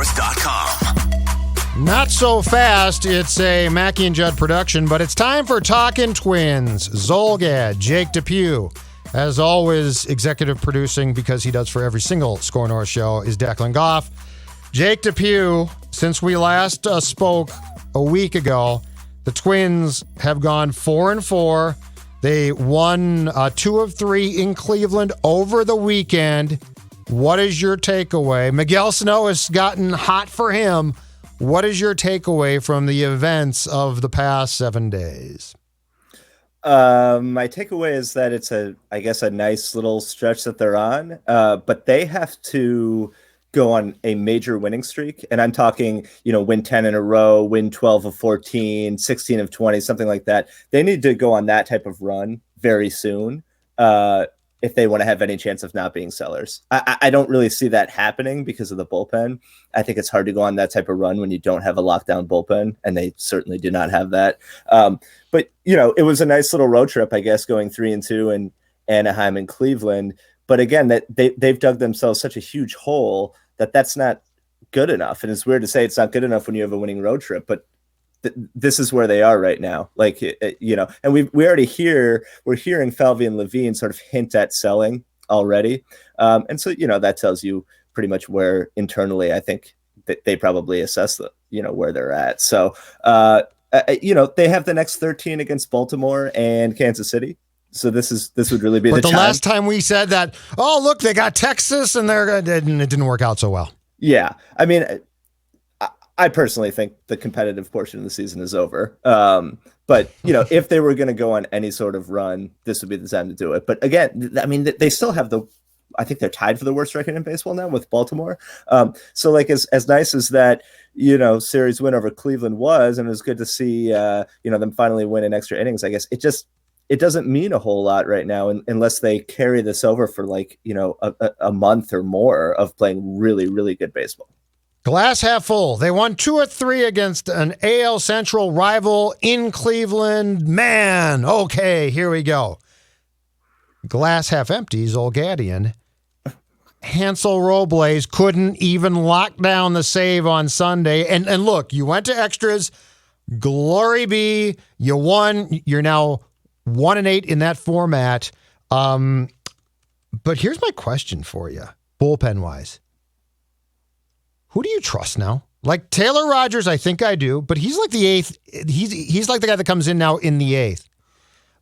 sports.com. Not so fast. It's a Mackey and Judd production, but it's time for Talkin Twins. Zulgad, Jake Depue. As always, executive producing, because he does for every single Score North show, is Declan Goff. Jake Depue, since we last spoke a week ago, the Twins have gone 4-4. They won 2 of 3 in Cleveland over the weekend. What is your takeaway? Miguel Sano has gotten hot for him. What is your takeaway from the events of the past 7 days? My takeaway is that it's a nice little stretch that they're on, but they have to go on a major winning streak. And I'm talking, win 10 in a row, win 12 of 14, 16 of 20, something like that. They need to go on that type of run very soon if they want to have any chance of not being sellers. I don't really see that happening because of the bullpen. I think it's hard to go on that type of run when you don't have a lockdown bullpen, and they certainly do not have that. But, it was a nice little road trip, I guess, going 3-2 in Anaheim and Cleveland. But again, that they've dug themselves such a huge hole that's not good enough. And it's weird to say it's not good enough when you have a winning road trip, but this is where they are right now. And we're hearing Falvey and Levine sort of hint at selling already. And so, that tells you pretty much where internally I think that they probably assess where they're at. So, they have the next 13 against Baltimore and Kansas City. So this would really be the time. Last time we said that, oh, look, they got Texas and it didn't work out so well. Yeah. I mean, I personally think the competitive portion of the season is over. But, if they were going to go on any sort of run, this would be the time to do it. But again, I mean, they still have I think they're tied for the worst record in baseball now with Baltimore. So as nice as that, series win over Cleveland was, and it was good to see, them finally win in extra innings, I guess it doesn't mean a whole lot right now unless they carry this over for a month or more of playing really, really good baseball. Glass half full. They won 2 of 3 against an AL Central rival in Cleveland. Man, okay, here we go. Glass half empty, Zulgadian. Hansel Robles couldn't even lock down the save on Sunday. And look, you went to extras. Glory be. You won. You're now 1-8 in that format. But here's my question for you, bullpen-wise. Who do you trust now? Like Taylor Rogers, I think I do, but he's like the 8th. He's like the guy that comes in now in the 8th.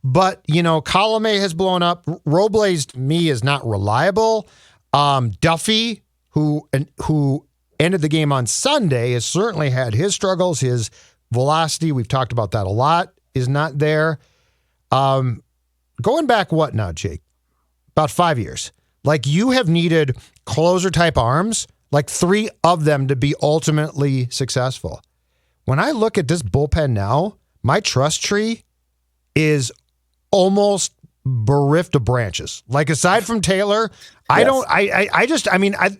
But, Colomé has blown up. Robles, to me, is not reliable. Duffy, who ended the game on Sunday, has certainly had his struggles. His velocity, we've talked about that a lot, is not there. Going back, what now, Jake? About 5 years. Like, you have needed closer-type arms, like 3 of them, to be ultimately successful. When I look at this bullpen now, my trust tree is almost bereft of branches. Like, aside from Taylor, yes.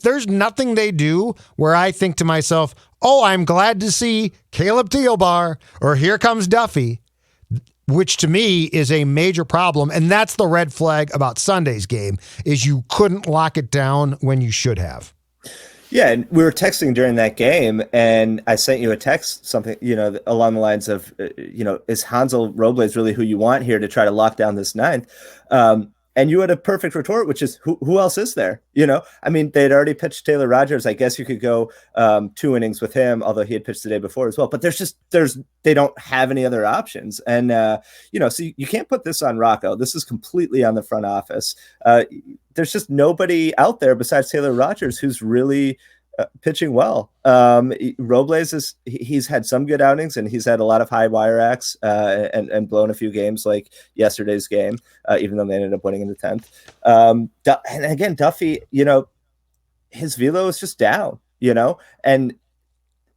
There's nothing they do where I think to myself, oh, I'm glad to see Caleb Thielbar, or here comes Duffy, which to me is a major problem. And that's the red flag about Sunday's game, is you couldn't lock it down when you should have. Yeah, and we were texting during that game, and I sent you a text, something, along the lines of, is Hansel Robles really who you want here to try to lock down this 9th? And you had a perfect retort, which is, who else is there? They'd already pitched Taylor Rogers. I guess you could go 2 innings with him, although he had pitched the day before as well. But they don't have any other options. And, so you can't put this on Rocco. This is completely on the front office. There's just nobody out there besides Taylor Rogers who's really pitching well. Robles he's had some good outings, and he's had a lot of high wire acts and blown a few games like yesterday's game, even though they ended up winning in the 10th. And again, Duffy, his velo is just down, and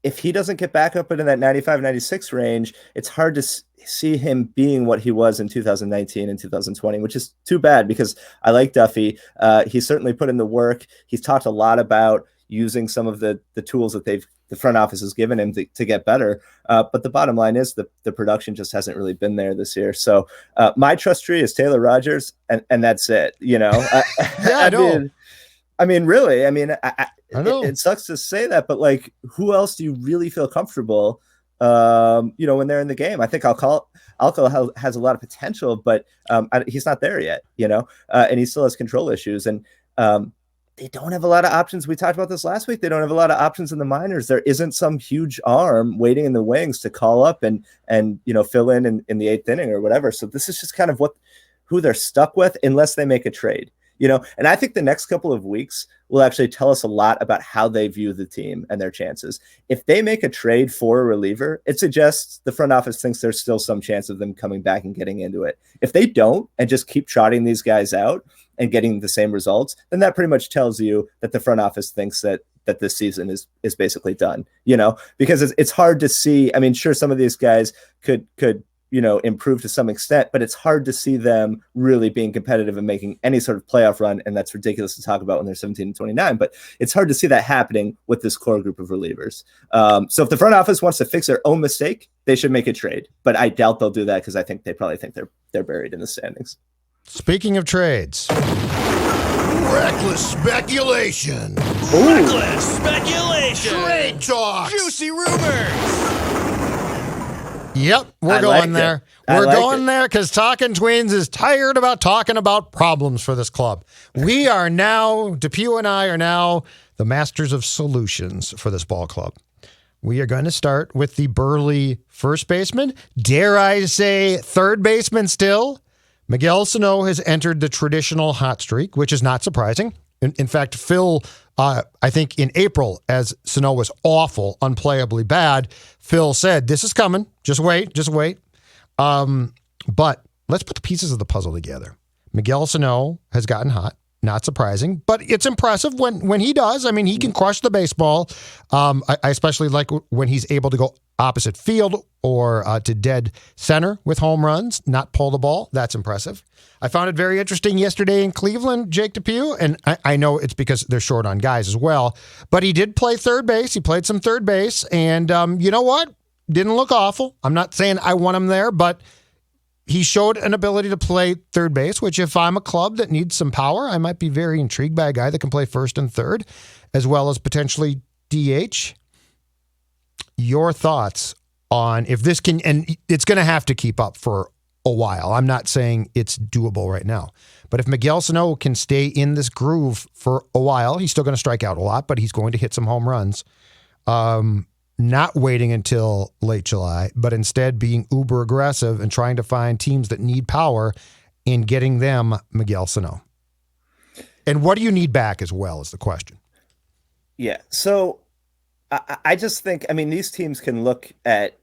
if he doesn't get back up into that 95, 96 range, it's hard to see him being what he was in 2019 and 2020, which is too bad because I like Duffy. He's certainly put in the work. He's talked a lot about using some of the tools that the front office has given him to get better. But the bottom line is the production just hasn't really been there this year. So my trust tree is Taylor Rogers, and that's it. Yeah, I know. Really. I know. It sucks to say that, but like, who else do you really feel comfortable, when they're in the game? I think Alcala has a lot of potential, but he's not there yet, and he still has control issues. And they don't have a lot of options. We talked about this last week. They don't have a lot of options in the minors. There isn't some huge arm waiting in the wings to call up and fill in the eighth inning or whatever. So this is just kind of who they're stuck with unless they make a trade. And I think the next couple of weeks will actually tell us a lot about how they view the team and their chances. If they make a trade for a reliever, it suggests the front office thinks there's still some chance of them coming back and getting into it. If they don't and just keep trotting these guys out and getting the same results, then that pretty much tells you that the front office thinks that this season is basically done, because it's hard to see. I mean, sure, some of these guys could improve to some extent, but it's hard to see them really being competitive and making any sort of playoff run. And that's ridiculous to talk about when they're 17 and 29, but it's hard to see that happening with this core group of relievers. So if the front office wants to fix their own mistake, they should make a trade, but I doubt they'll do that because I think they probably think they're buried in the standings. Speaking of trades, reckless speculation. Ooh. Reckless speculation. Trade talk. Juicy rumors. Yep, we're going there. We're going there because Talkin Twins is tired about talking about problems for this club. We are now, Depue and I are now the masters of solutions for this ball club. We are going to start with the burly first baseman. Dare I say third baseman still? Miguel Sano has entered the traditional hot streak, which is not surprising. In fact, Phil, I think in April, as Sano was awful, unplayably bad, Phil said, this is coming. Just wait. But let's put the pieces of the puzzle together. Miguel Sano has gotten hot. Not surprising, but it's impressive when he does. I mean, he can crush the baseball. I especially like when he's able to go opposite field or to dead center with home runs, not pull the ball. That's impressive. I found it very interesting yesterday in Cleveland, Jake Depue, and I know it's because they're short on guys as well, but he did play third base. He played some third base, and you know what? Didn't look awful. I'm not saying I want him there, but he showed an ability to play third base, which if I'm a club that needs some power, I might be very intrigued by a guy that can play first and third, as well as potentially DH. Your thoughts on if this can, and it's going to have to keep up for a while. I'm not saying it's doable right now, but if Miguel Sano can stay in this groove for a while, he's still going to strike out a lot, but he's going to hit some home runs. Not waiting until late July, but instead being uber aggressive and trying to find teams that need power and getting them Miguel Sano. And what do you need back as well is the question. Yeah. So I just think, these teams can look at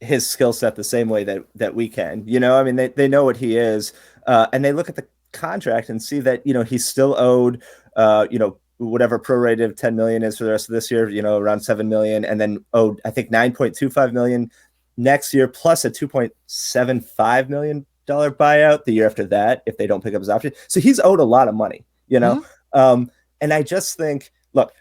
his skill set the same way that we can, they know what he is, and they look at the contract and see that, he's still owed, whatever prorated 10 million is for the rest of this year, around 7 million, and then owed, I think, 9.25 million next year, plus a $2.75 million buyout the year after that, if they don't pick up his option. So he's owed a lot of money, Mm-hmm. And I just think, look,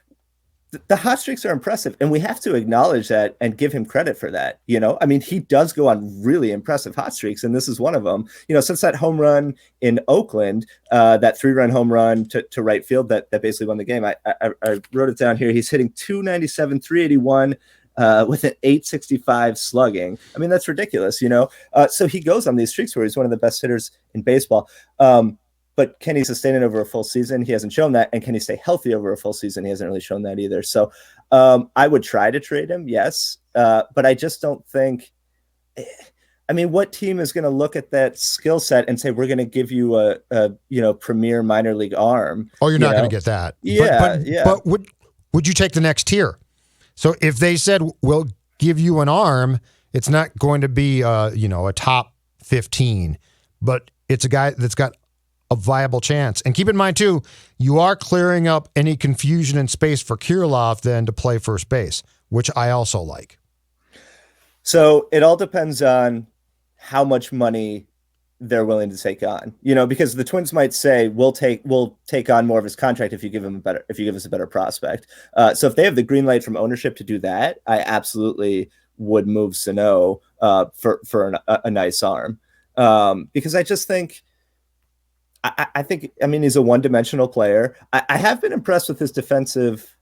the hot streaks are impressive, and we have to acknowledge that and give him credit for that. He does go on really impressive hot streaks, and this is one of them. Since that home run in Oakland, that 3-run home run to right field that basically won the game. I wrote it down here. He's hitting 297, 381 with an 865 slugging. That's ridiculous, So he goes on these streaks where he's one of the best hitters in baseball. But can he sustain it over a full season? He hasn't shown that. And can he stay healthy over a full season? He hasn't really shown that either. So I would try to trade him, yes. But I just don't think what team is going to look at that skill set and say, we're going to give you a premier minor league arm? Oh, you're not going to get that. Yeah. But would you take the next tier? So if they said, we'll give you an arm, it's not going to be, a top 15, but it's a guy that's got a viable chance. And keep in mind, too, you are clearing up any confusion and space for Kirilov then to play first base, which I also like. So it all depends on how much money they're willing to take on, because the Twins might say, we'll take on more of his contract if you give us a better prospect. So if they have the green light from ownership to do that, I absolutely would move Sano for a nice arm. Because I just think, I think he's a one-dimensional player. I have been impressed with his defensive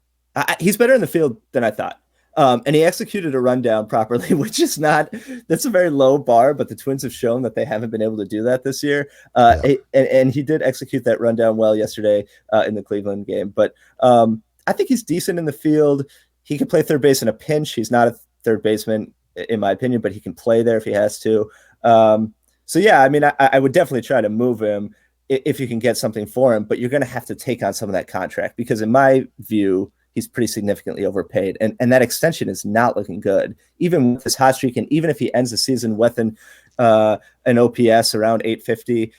He's better in the field than I thought. And he executed a rundown properly, which is that's a very low bar, but the Twins have shown that they haven't been able to do that this year. And he did execute that rundown well yesterday in the Cleveland game. But I think he's decent in the field. He can play third base in a pinch. He's not a third baseman, in my opinion, but he can play there if he has to. So, yeah, I mean, I would definitely try to move him if you can get something for him, but you're going to have to take on some of that contract because in my view, he's pretty significantly overpaid. And that extension is not looking good, even with his hot streak. And even if he ends the season with an OPS around 850,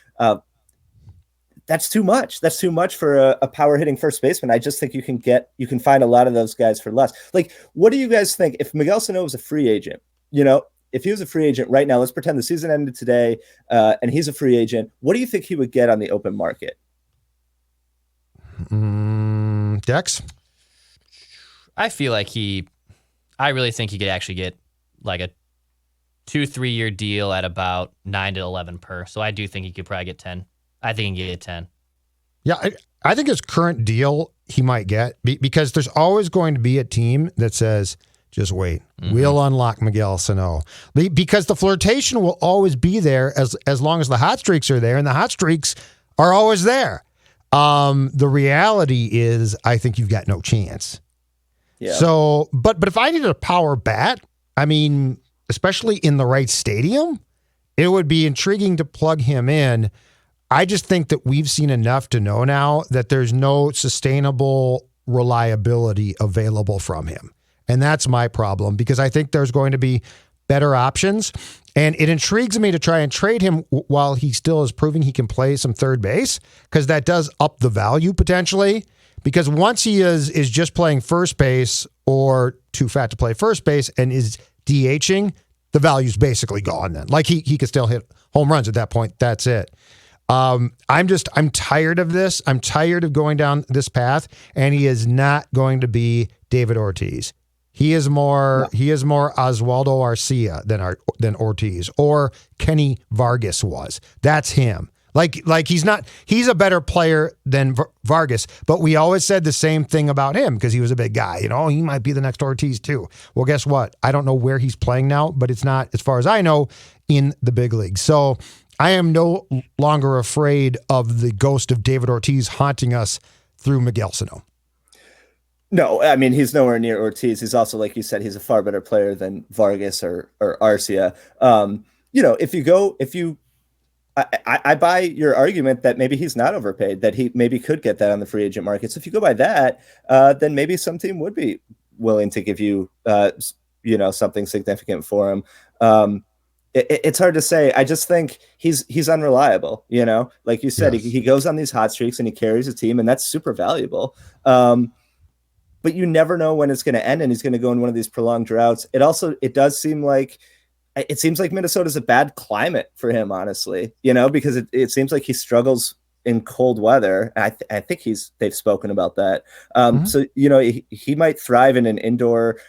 that's too much. That's too much for a power hitting first baseman. I just think you can find a lot of those guys for less. Like, what do you guys think if Miguel Sano was a free agent, if he was a free agent right now, let's pretend the season ended today and he's a free agent. What do you think he would get on the open market? Dex? I feel like I really think he could actually get like a 2-3 year deal at about 9 to 11 per. So I do think he could probably get 10. I think he can get 10. Yeah, I think his current deal he might get because there's always going to be a team that says, just wait, we'll unlock Miguel Sano. Because the flirtation will always be there as long as the hot streaks are there, and the hot streaks are always there. The reality is I think you've got no chance. Yeah. So, but if I needed a power bat, I mean, especially in the right stadium, it would be intriguing to plug him in. I just think that we've seen enough to know now that there's no sustainable reliability available from him. And that's my problem because I think there's going to be better options. And it intrigues me to try and trade him while he still is proving he can play some third base because that does up the value potentially. Because once he is just playing first base or too fat to play first base and is DHing, the value's basically gone then. Like he could still hit home runs at that point. That's it. I'm tired of this. I'm tired of going down this path, and he is not going to be David Ortiz. He is more Oswaldo Arcia than Ortiz or Kenny Vargas was. That's him. Like he's a better player than Vargas, but we always said the same thing about him because he was a big guy. He might be the next Ortiz too. Well, guess what? I don't know where he's playing now, but it's not, as far as I know, in the big league. So I am no longer afraid of the ghost of David Ortiz haunting us through Miguel Sano. No, I mean, he's nowhere near Ortiz. He's also, like you said, he's a far better player than Vargas or Arcia. I buy your argument that maybe he's not overpaid, that he maybe could get that on the free agent market. So if you go by that, then maybe some team would be willing to give you, something significant for him. It's hard to say. I just think he's unreliable. Like you said, yes. He goes on these hot streaks and he carries a team, and that's super valuable. But you never know when it's going to end, and he's going to go in one of these prolonged droughts. It seems like Minnesota's a bad climate for him, honestly, because it seems like he struggles in cold weather. I think they've spoken about that. So, he might thrive in an indoor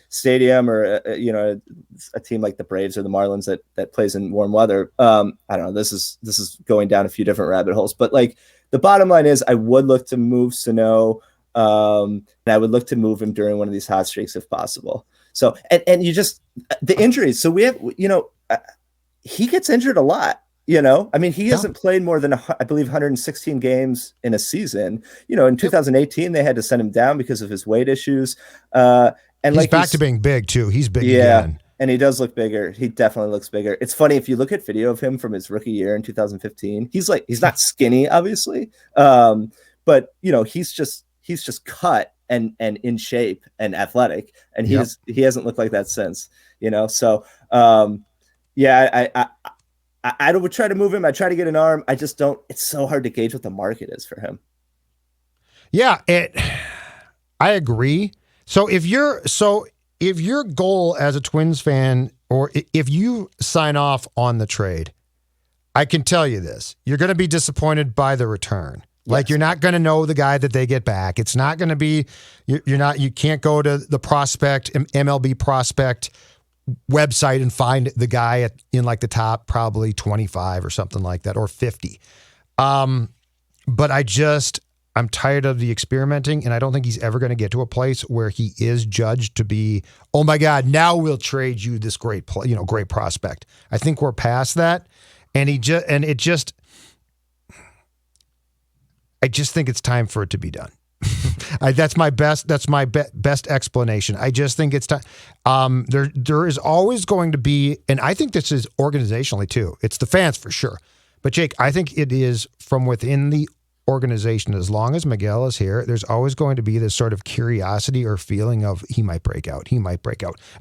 stadium or, a team like the Braves or the Marlins that plays in warm weather. I don't know. This is going down a few different rabbit holes, but like the bottom line is I would look to move Sano. And I would look to move him during one of these hot streaks if possible. So, and you just, the injuries. So we have, he gets injured a lot, I mean, he hasn't played more than, I believe, 116 games in a season. In 2018, they had to send him down because of his weight issues. And he's back to being big too. He's big again. And he does look bigger. He definitely looks bigger. It's funny if you look at video of him from his rookie year in 2015, he's not skinny, obviously. But he's just cut and in shape and athletic, and he hasn't looked like that since. So I would try to move him. I try to get an arm. I just don't. It's so hard to gauge what the market is for him. Yeah, I agree. So if your goal as a Twins fan, or if you sign off on the trade, I can tell you this: you're going to be disappointed by the return. Like, you're not going to know the guy that they get back. It's not going to be, you can't go to the prospect, MLB prospect website and find the guy in like the top probably 25 or something like that, or 50. But I'm tired of the experimenting, and I don't think he's ever going to get to a place where he is judged to be, oh my God, now we'll trade you this great prospect. I think we're past that, and I just think it's time for it to be done. That's my best explanation. I just think it's time. There is always going to be, and I think this is organizationally too. It's the fans for sure, but Jake, I think it is from within the organization. As long as Miguel is here, there's always going to be this sort of curiosity or feeling of he might break out,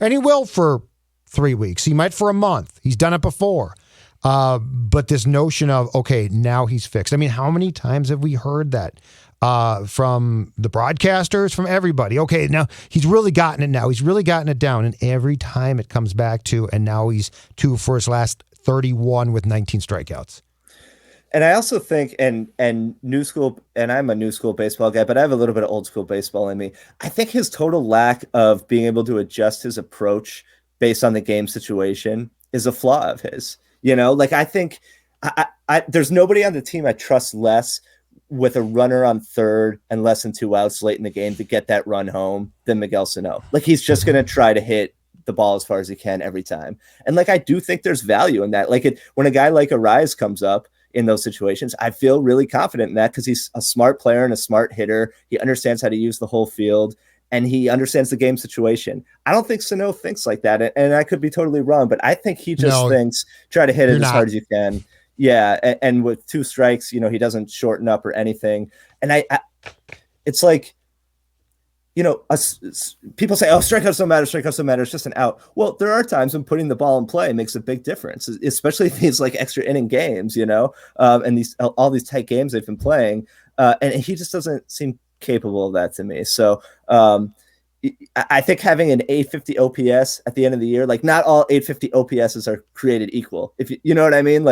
and he will for 3 weeks. He might for a month. He's done it before. But this notion of, okay, now he's fixed. I mean, how many times have we heard that from the broadcasters, from everybody? Okay, now he's really gotten it now. He's really gotten it down. And every time it comes back to, and now he's 2 for his last 31 with 19 strikeouts. And I also think, and new school, and I'm a new school baseball guy, but I have a little bit of old school baseball in me. I think his total lack of being able to adjust his approach based on the game situation is a flaw of his. I think there's nobody on the team I trust less with a runner on third and less than 2 outs late in the game to get that run home than Miguel Sano. He's just going to try to hit the ball as far as he can every time. And I do think there's value in that. When a guy like Arise comes up in those situations, I feel really confident in that because he's a smart player and a smart hitter. He understands how to use the whole field, and he understands the game situation. I don't think Sano thinks like that, and I could be totally wrong, but I think he just thinks try to hit it as hard as you can. Yeah, and with 2 strikes, he doesn't shorten up or anything. And it's like, people say, oh, strikeouts don't matter. It's just an out. Well, there are times when putting the ball in play makes a big difference, especially these extra inning games, and all these tight games they've been playing. And he just doesn't seem capable of that to me. So I think having an 850 OPS at the end of the year, not all 850 OPSs are created equal. If you know what I mean?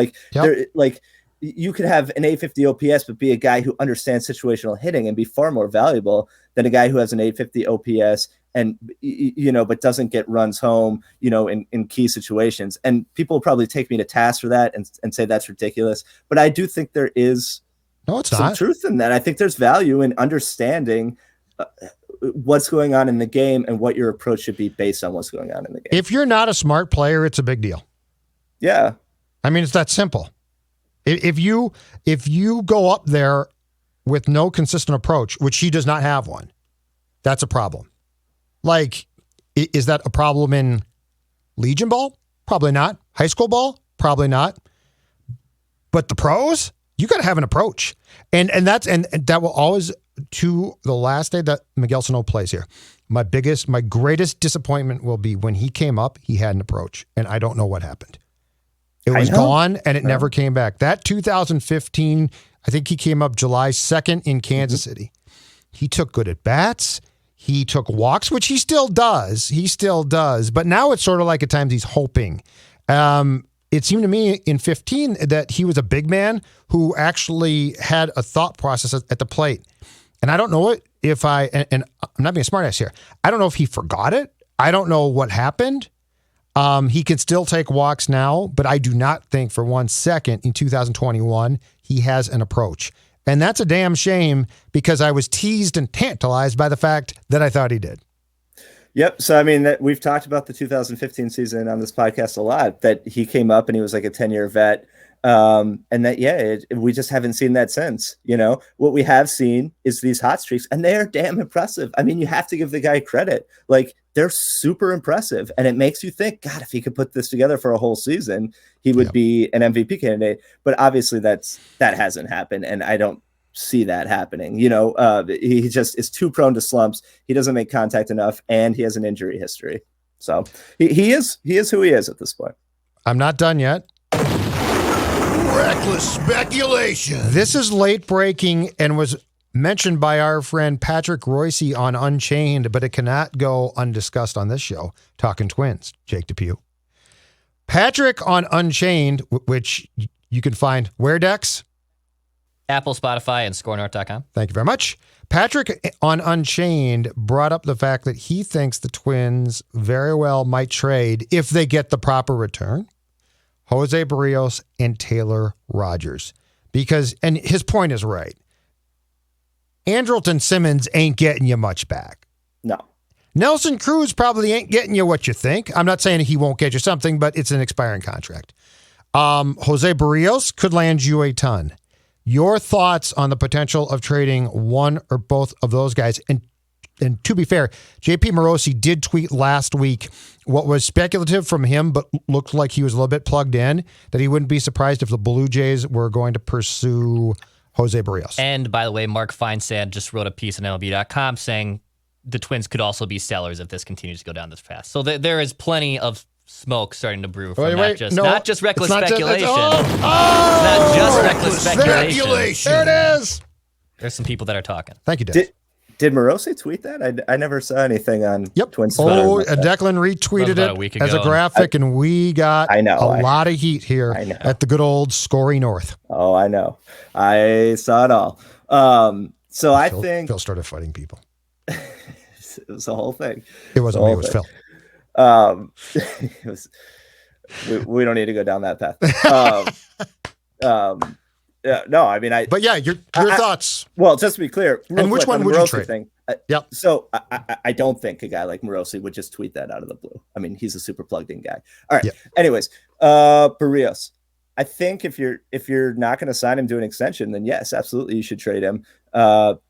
You could have an 850 OPS, but be a guy who understands situational hitting and be far more valuable than a guy who has an 850 OPS and, but doesn't get runs home, in key situations. And people will probably take me to task for that and say that's ridiculous. But I do think there is some truth in that. I think there's value in understanding what's going on in the game and what your approach should be based on what's going on in the game. If you're not a smart player, it's a big deal. Yeah. I mean, it's that simple. If you go up there with no consistent approach, which he does not have one, that's a problem. Is that a problem in Legion ball? Probably not. High school ball? Probably not. But the pros, you got to have an approach. And that will always, to the last day that Miguel Sano plays here, my greatest disappointment will be when he came up, he had an approach, and I don't know what happened. It was gone, and it never came back. That 2015, I think he came up July 2nd in Kansas City. He took good at bats. He took walks, which he still does. But now it's sort of like at times he's hoping. It seemed to me in 15 that he was a big man who actually had a thought process at the plate. And I don't know if and I'm not being a smartass here. I don't know if he forgot it. I don't know what happened. He can still take walks now, but I do not think for 1 second in 2021 he has an approach. And that's a damn shame because I was teased and tantalized by the fact that I thought he did. Yep. So, I mean, we've talked about the 2015 season on this podcast a lot, that he came up and he was like a 10-year vet. And that, we just haven't seen that since. What we have seen is these hot streaks, and they are damn impressive. I mean, you have to give the guy credit. They're super impressive, and it makes you think, God, if he could put this together for a whole season, he would be an MVP candidate. But obviously that hasn't happened, and I don't see that happening. He just is too prone to slumps. He doesn't make contact enough, and he has an injury history. So he is who he is at this point. I'm not done yet. Reckless speculation. This is late breaking and was mentioned by our friend Patrick Royce on Unchained, but it cannot go undiscussed on this show. Talkin Twins, Jake Depue. Patrick on Unchained, which you can find where, Dex? Apple, Spotify, and scorenorth.com. Thank you very much. Patrick on Unchained brought up the fact that he thinks the Twins very well might trade, if they get the proper return, Jose Berrios, and Taylor Rogers. And his point is right. Andrelton Simmons ain't getting you much back. No. Nelson Cruz probably ain't getting you what you think. I'm not saying he won't get you something, but it's an expiring contract. Jose Berrios could land you a ton. Your thoughts on the potential of trading one or both of those guys? And to be fair, JP Morosi did tweet last week what was speculative from him, but looked like he was a little bit plugged in, that he wouldn't be surprised if the Blue Jays were going to pursue Jose Berrios. And by the way, Mark Feinsand just wrote a piece on MLB.com saying the Twins could also be sellers if this continues to go down this path. So there is plenty of smoke starting to brew from not just reckless speculation. It's not just reckless speculation. There it is. There's some people that are talking. Thank you, Des. Did Morosi tweet that? I never saw anything on Twins Twitter. Declan retweeted it as a graphic, and we got a lot of heat here at the good old Scory North. Oh, I know. I saw it all. So I think Phil started fighting people. It was the whole thing. It wasn't me. It was Phil. It was. We don't need to go down that path. Yeah, no, I mean, But yeah, your thoughts. Well, just to be clear, and which one would you trade? Thing, yep. So I don't think a guy like Morosi would just tweet that out of the blue. I mean, he's a super plugged in guy. All right. Yep. Anyways, Berrios. I think if you're not going to sign him to an extension, then yes, absolutely, you should trade him.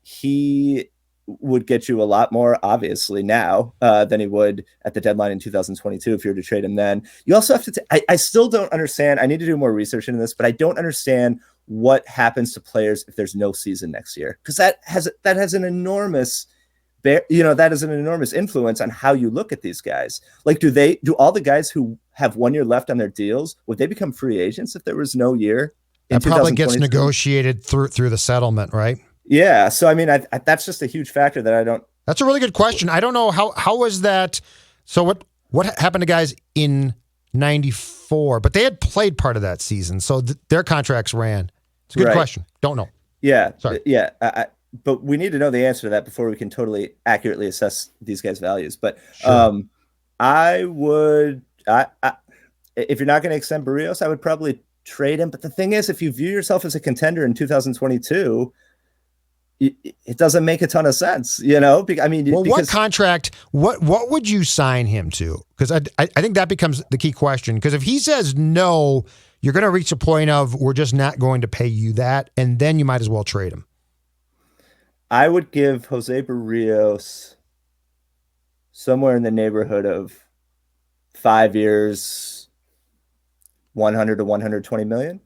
He would get you a lot more, obviously, now than he would at the deadline in 2022 if you were to trade him then. You also have to I still don't understand. I need to do more research into this, but I don't understand what happens to players if there's no season next year, because that has an enormous influence on how you look at these guys. Like, do all the guys who have 1 year left on their deals, would they become free agents if there was no year? That probably gets negotiated through the settlement, right? Yeah. So, I mean, that's just a huge factor that I don't. That's a really good question. I don't know how was that. So what happened to guys in 94, but they had played part of that season. So their contracts ran. It's a good question. Don't know. Yeah. Sorry. Yeah. But we need to know the answer to that before we can totally accurately assess these guys' values. But sure. If you're not going to extend Berrios, I would probably trade him. But the thing is, if you view yourself as a contender in 2022, it doesn't make a ton of sense, you know? I mean, what contract, what would you sign him to? Because I think that becomes the key question. Because if he says no, you're going to reach a point of, we're just not going to pay you that, and then you might as well trade him. I would give Jose Berrios somewhere in the neighborhood of 5 years, 100 to 120 million.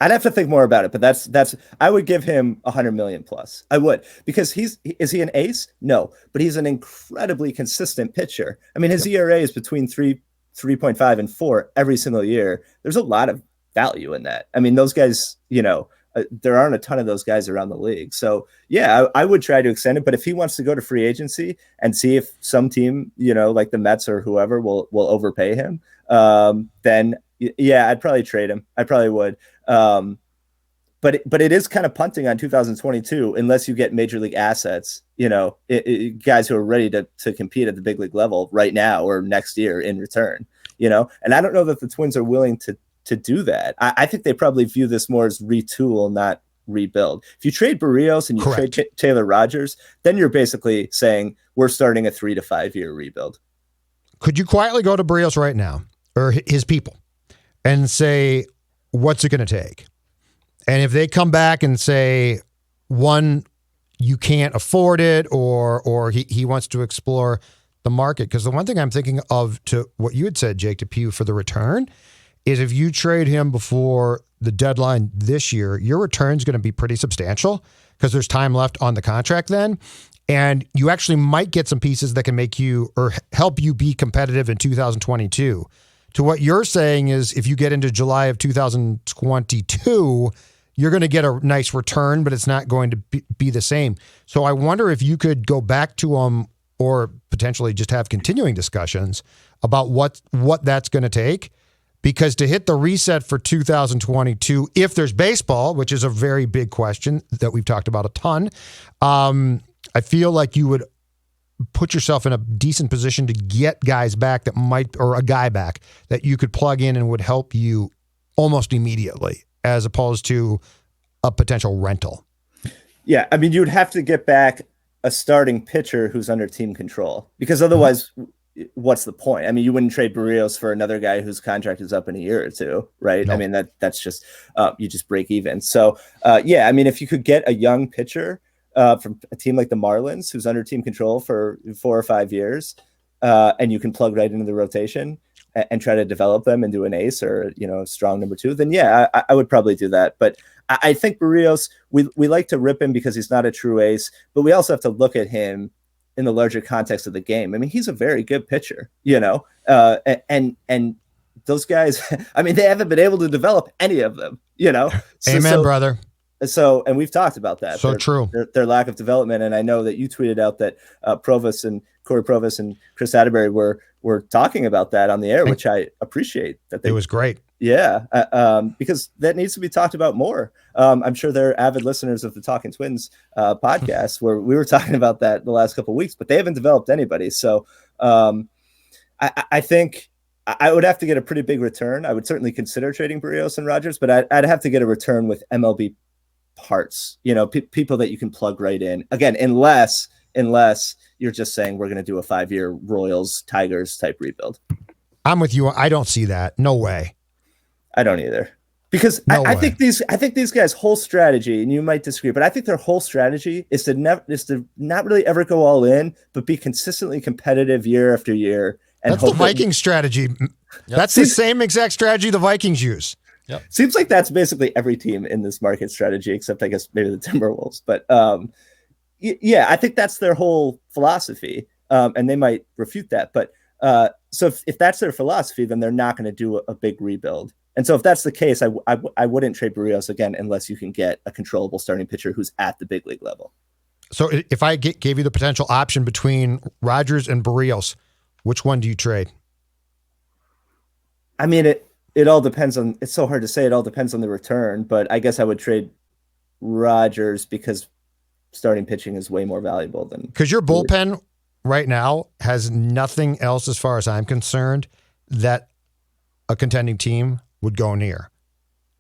I'd have to think more about it, but that's I would give him 100 million plus. I would, because is he an ace? No, but he's an incredibly consistent pitcher. I mean, his ERA is between 3.5 and 4 every single year. There's a lot of value in that. I mean, those guys, there aren't a ton of those guys around the league. So yeah, I would try to extend it, but if he wants to go to free agency and see if some team, like the Mets or whoever will overpay him, then yeah, I'd probably trade him. I probably would. But it is kind of punting on 2022 unless you get major league assets, guys who are ready to compete at the big league level right now or next year in return, and I don't know that the Twins are willing to do that. I think they probably view this more as retool, not rebuild. If you trade Berrios and you Correct. trade Taylor Rogers, then you're basically saying we're starting a 3 to 5 year rebuild. Could you quietly go to Berrios right now, or his people, and say, what's it going to take? And if they come back and say, one, you can't afford it, or he wants to explore the market. Because the one thing I'm thinking of, to what you had said, Jake, Depue, for the return, is if you trade him before the deadline this year, your return's going to be pretty substantial because there's time left on the contract then. And you actually might get some pieces that can make you or help you be competitive in 2022. To what you're saying is, if you get into July of 2022, you're going to get a nice return, but it's not going to be the same. So I wonder if you could go back to them or potentially just have continuing discussions about what that's going to take. Because to hit the reset for 2022, if there's baseball, which is a very big question that we've talked about a ton, I feel like you would put yourself in a decent position to get guys back or a guy back that you could plug in and would help you almost immediately, as opposed to a potential rental. Yeah, I mean, you'd have to get back a starting pitcher who's under team control, because otherwise, what's the point? I mean, you wouldn't trade Berrios for another guy whose contract is up in a year or two, right? No. I mean, that's just you just break even. So, yeah, I mean, if you could get a young pitcher from a team like the Marlins who's under team control for 4 or 5 years, and you can plug right into the rotation and try to develop them into an ace or a strong number 2, then yeah, I would probably do that. But I think Berrios, we like to rip him because he's not a true ace, but we also have to look at him in the larger context of the game. I mean, he's a very good pitcher, and those guys, I mean, they haven't been able to develop any of them, Amen, brother. So, and we've talked about that. So true. Their lack of development. And I know that you tweeted out that Corey Provis and Chris Atterbury were talking about that on the air, which I appreciate. It was great. Yeah, because that needs to be talked about more. I'm sure they're avid listeners of the Talkin Twins podcast, where we were talking about that the last couple of weeks, but they haven't developed anybody. So I think I would have to get a pretty big return. I would certainly consider trading Berrios and Rogers, but I'd have to get a return with MLB parts, people that you can plug right in. Again, unless you're just saying we're going to do a 5-year Royals Tigers type rebuild. I'm with you. I don't see that. No way. I don't either, because I think these guys' whole strategy, and you might disagree, but I think their whole strategy is to not really ever go all in, but be consistently competitive year after year. And that's the Vikings strategy. Yep. That's the same exact strategy the Vikings use. Yep. Seems like that's basically every team in this market strategy, except I guess maybe the Timberwolves. But yeah, I think that's their whole philosophy, and they might refute that. But so if that's their philosophy, then they're not going to do a big rebuild. And so if that's the case, I wouldn't trade Berrios again unless you can get a controllable starting pitcher who's at the big league level. So if I gave you the potential option between Rogers and Berrios, which one do you trade? I mean, it all depends on. It's so hard to say. It all depends on the return, but I guess I would trade Rogers because starting pitching is way more valuable than. Because your bullpen right now has nothing else, as far as I'm concerned, that a contending team would go near.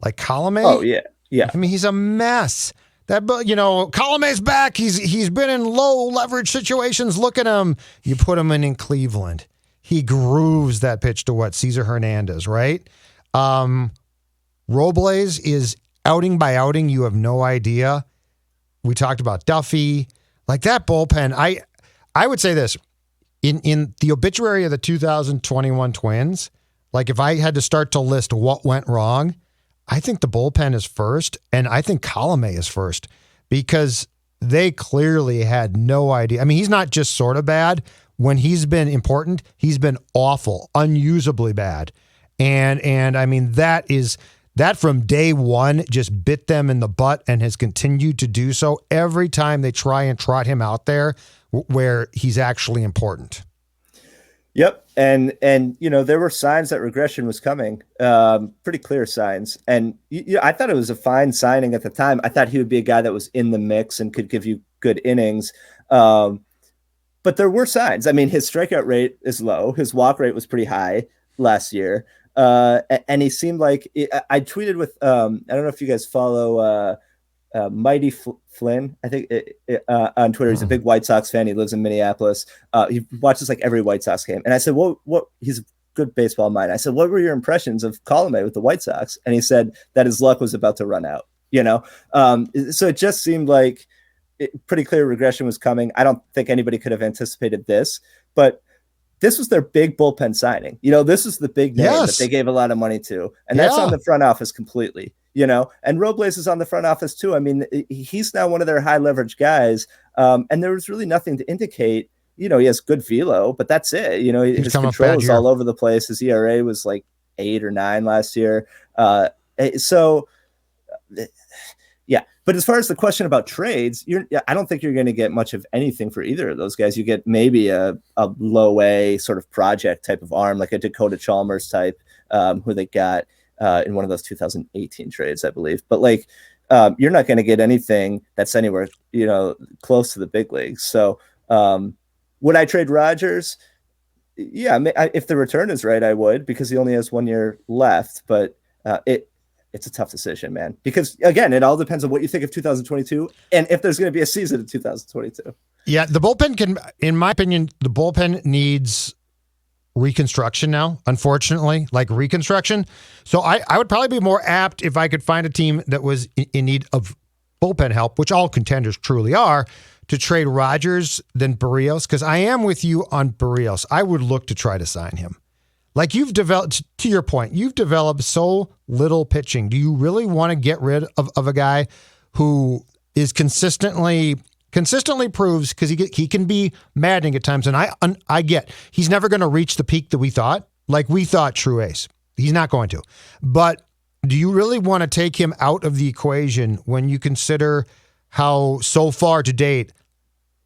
Like Colome. Oh yeah. I mean, he's a mess. That Colome's back. He's been in low leverage situations. Look at him. You put him in Cleveland. He grooves that pitch to Cesar Hernandez, right? Robles is outing by outing. You have no idea. We talked about Duffy. Like that bullpen, I would say this. In the obituary of the 2021 Twins, like if I had to start to list what went wrong, I think the bullpen is first, and I think Colome is first, because they clearly had no idea. I mean, he's not just sort of bad. When he's been important, he's been awful, unusably bad. And I mean, that from day one just bit them in the butt and has continued to do so every time they try and trot him out there where he's actually important. Yep. And there were signs that regression was coming, pretty clear signs. And I thought it was a fine signing at the time. I thought he would be a guy that was in the mix and could give you good innings. But there were signs. I mean, his strikeout rate is low. His walk rate was pretty high last year. And he seemed like I tweeted with, I don't know if you guys follow Mighty Flynn, I think on Twitter. He's a big White Sox fan. He lives in Minneapolis. He watches like every White Sox game. And I said, what he's a good baseball mind. I said, what were your impressions of Colome with the White Sox? And he said that his luck was about to run out, So it just seemed like pretty clear regression was coming. I don't think anybody could have anticipated this, but this was their big bullpen signing. This is the big name that they gave a lot of money to. And that's on the front office completely, and Robles is on the front office too. I mean, he's now one of their high leverage guys. And there was really nothing to indicate, he has good velo, but that's it. His control is all over the place. His ERA was like 8 or 9 last year. Yeah. But as far as the question about trades, I don't think you're going to get much of anything for either of those guys. You get maybe a low A sort of project type of arm, like a Dakota Chalmers type, who they got in one of those 2018 trades, I believe. But you're not going to get anything that's anywhere, close to the big leagues. So would I trade Rogers? Yeah, if the return is right, I would, because he only has 1 year left. But it's a tough decision, man. Because again, it all depends on what you think of 2022 and if there's going to be a season in 2022. Yeah, the bullpen can, in my opinion, the bullpen needs reconstruction now, unfortunately, like reconstruction. So I would probably be more apt if I could find a team that was in need of bullpen help, which all contenders truly are, to trade Rogers than Berrios, because I am with you on Berrios. I would look to try to sign him. Like you've developed, to your point, you've developed so little pitching. Do you really want to get rid of a guy who is consistently proves, because he can be maddening at times, and I get he's never going to reach the peak that we thought. Like we thought, true ace. He's not going to. But do you really want to take him out of the equation when you consider how so far to date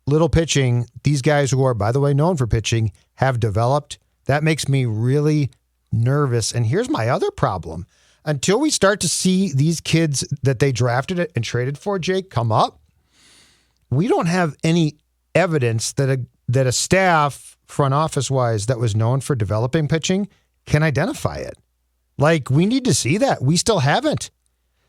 little pitching these guys who are, by the way, known for pitching have developed? That makes me really nervous. And here's my other problem. Until we start to see these kids that they drafted and traded for, Jake, come up, we don't have any evidence that a staff, front office wise, that was known for developing pitching can identify it. Like, we need to see that. We still haven't.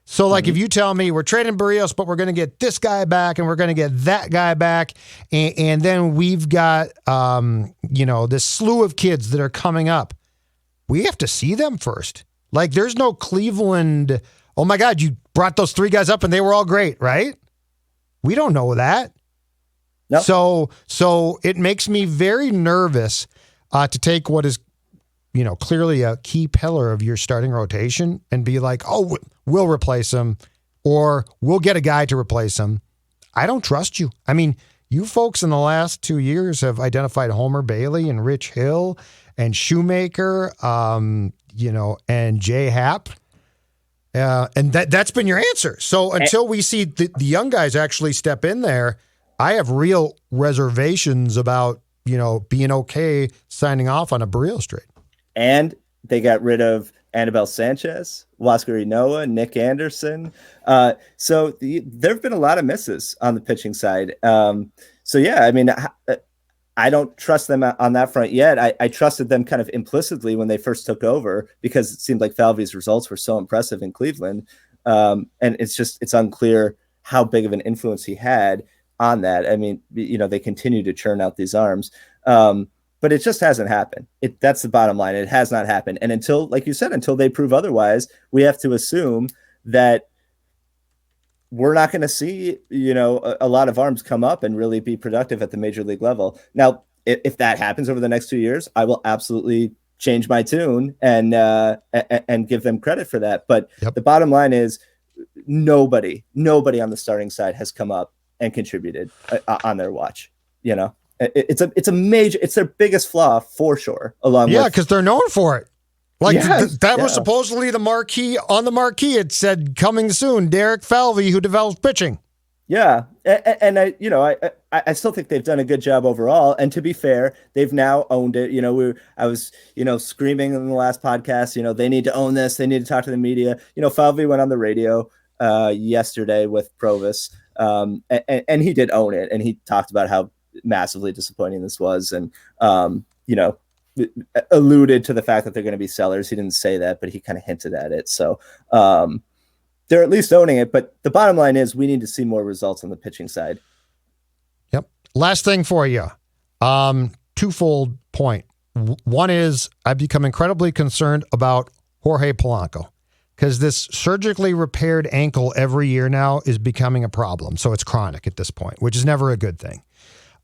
So, like, if you tell me we're trading Berrios, but we're going to get this guy back and we're going to get that guy back, and then we've got, this slew of kids that are coming up, we have to see them first. Like, there's no Cleveland, oh my God, you brought those three guys up and they were all great, right? We don't know that. Nope. So it makes me very nervous to take what is, clearly a key pillar of your starting rotation and be like, oh, we'll replace him, or we'll get a guy to replace him. I don't trust you. I mean, you folks in the last 2 years have identified Homer Bailey and Rich Hill and Shoemaker, and Jay Happ. And that's been your answer. So until we see the young guys actually step in there, I have real reservations about, being okay signing off on a Berrios trade. And they got rid of Anibal Sanchez, Huascar Ynoa, Nick Anderson. So there have been a lot of misses on the pitching side. I don't trust them on that front yet. I trusted them kind of implicitly when they first took over because it seemed like Falvey's results were so impressive in Cleveland. And it's unclear how big of an influence he had on that. I mean, they continue to churn out these arms. But it just hasn't happened. That's the bottom line. It has not happened. And until, like you said, until they prove otherwise, we have to assume that we're not going to see, a lot of arms come up and really be productive at the major league level. Now, if that happens over the next 2 years, I will absolutely change my tune and give them credit for that. But The bottom line is nobody on the starting side has come up and contributed on their watch, It's their biggest flaw for sure. Because they're known for it. That was supposedly the marquee. On the marquee, it said coming soon, Derek Falvey, who develops pitching. Yeah, and I still think they've done a good job overall. And to be fair, they've now owned it. I was screaming in the last podcast. They need to own this. They need to talk to the media. Falvey went on the radio yesterday with Provis, and he did own it, and he talked about how massively disappointing this was, and alluded to the fact that they're going to be sellers. He didn't say that, but he kind of hinted at it. So they're at least owning it. But the bottom line is we need to see more results on the pitching side. Yep. Last thing for you. Twofold point. One is I've become incredibly concerned about Jorge Polanco because this surgically repaired ankle every year now is becoming a problem. So it's chronic at this point, which is never a good thing.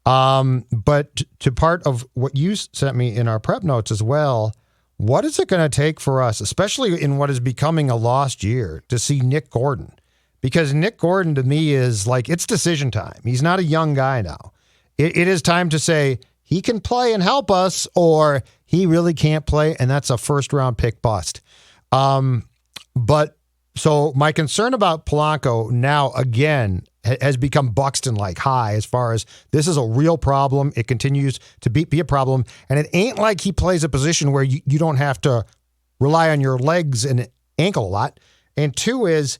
But to part of what you sent me in our prep notes as well, what is it going to take for us, especially in what is becoming a lost year, to see Nick Gordon? Because Nick Gordon to me is like, it's decision time. He's not a young guy now. It is time to say he can play and help us, or he really can't play, and that's a first round pick bust. But so my concern about Polanco now again has become Buxton-like high as far as this is a real problem. It continues to be a problem. And it ain't like he plays a position where you don't have to rely on your legs and ankle a lot. And two is,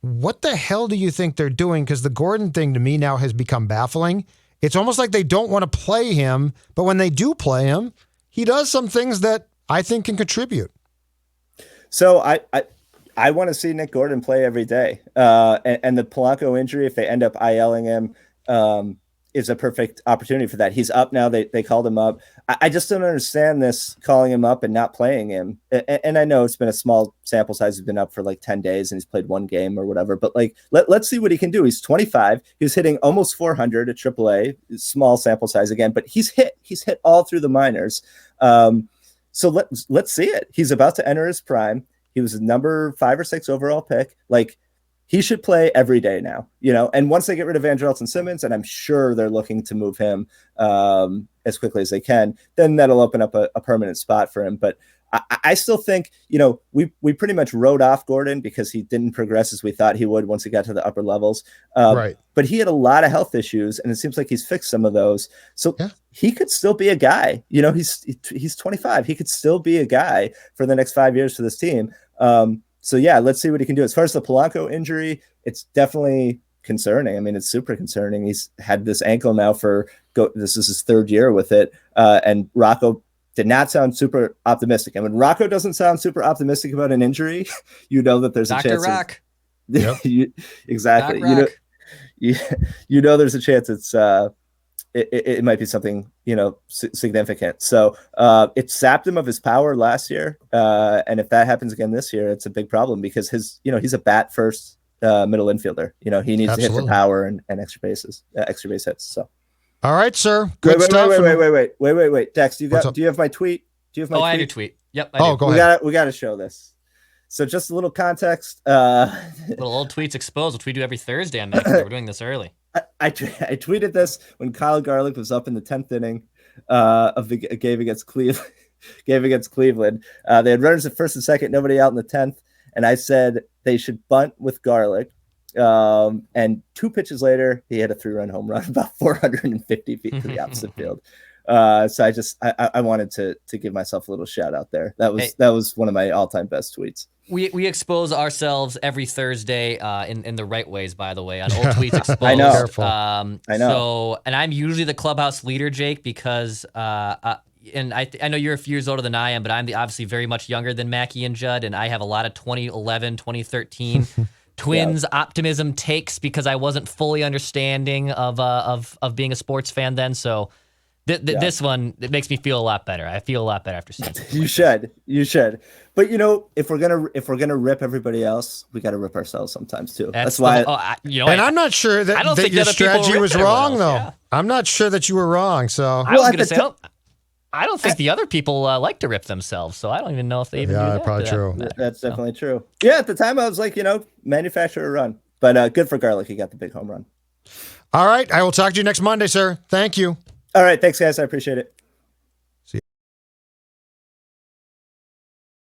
what the hell do you think they're doing? Because the Gordon thing to me now has become baffling. It's almost like they don't want to play him, but when they do play him, he does some things that I think can contribute. So I want to see Nick Gordon play every day. And the Polanco injury, if they end up ILing him, is a perfect opportunity for that. He's up now. They called him up. I just don't understand this calling him up and not playing him. And I know it's been a small sample size. He's been up for like 10 days and he's played one game or whatever. But like, let's see what he can do. He's 25. He's hitting almost 400 at AAA. Small sample size again, but he's hit all through the minors. So let's see it. He's about to enter his prime. He was a number 5 or 6 overall pick. Like, he should play every day now, and once they get rid of Andrelton Simmons, and I'm sure they're looking to move him as quickly as they can, then that'll open up a permanent spot for him. But I still think, we pretty much wrote off Gordon because he didn't progress as we thought he would once he got to the upper levels. Right. But he had a lot of health issues, and it seems like he's fixed some of those. So he could still be a guy. He's 25. He could still be a guy for the next 5 years for this team. So yeah, let's see what he can do. As far as the Polanco injury, it's definitely concerning. I mean, it's super concerning. He's had this ankle now this is his 3rd year with it. And Rocco did not sound super optimistic. And when Rocco doesn't sound super optimistic about an injury, that there's a chance. Rock. Exactly. Rock. There's a chance it might be something, significant. So it sapped him of his power last year. And if that happens again this year, it's a big problem because he's a bat first middle infielder. He needs to hit for power and extra base hits. So. All right, sir. Good stuff. Wait. Dex, do you have my tweet? I have your tweet. Yep. I do. Go ahead. We got to show this. So just a little context. Little old tweets exposed, which we do every Thursday on Mackey. We're doing this early. I tweeted this when Kyle Garlick was up in the 10th inning of the game against Cleveland. They had runners at first and second, nobody out in the 10th, and I said they should bunt with Garlick. And 2 pitches later, he had a 3-run home run about 450 feet to the opposite field. So I wanted to give myself a little shout out there. That was one of my all-time best tweets. We expose ourselves every Thursday in the right ways, by the way, on old tweets exposed. I know. Careful. I know. So, and I'm usually the clubhouse leader, Jake, because and I know you're a few years older than I am, but I'm obviously very much younger than Mackey and Judd, and I have a lot of 2011, 2013 Twins optimism takes because I wasn't fully understanding of being a sports fan then. So this one, it makes me feel a lot better. I feel a lot better after seeing it. You should. But if we're gonna rip everybody else, we got to rip ourselves sometimes too. That's why. And I'm not sure that your strategy was wrong, though. Yeah. I'm not sure that you were wrong. So I was going to say, I don't think the other people like to rip themselves. So I don't even know if they even do that. Probably true. That's definitely true. Yeah, at the time I was like, manufacture a run. But good for Garlic. He got the big home run. All right. I will talk to you next Monday, sir. Thank you. All right. Thanks, guys. I appreciate it.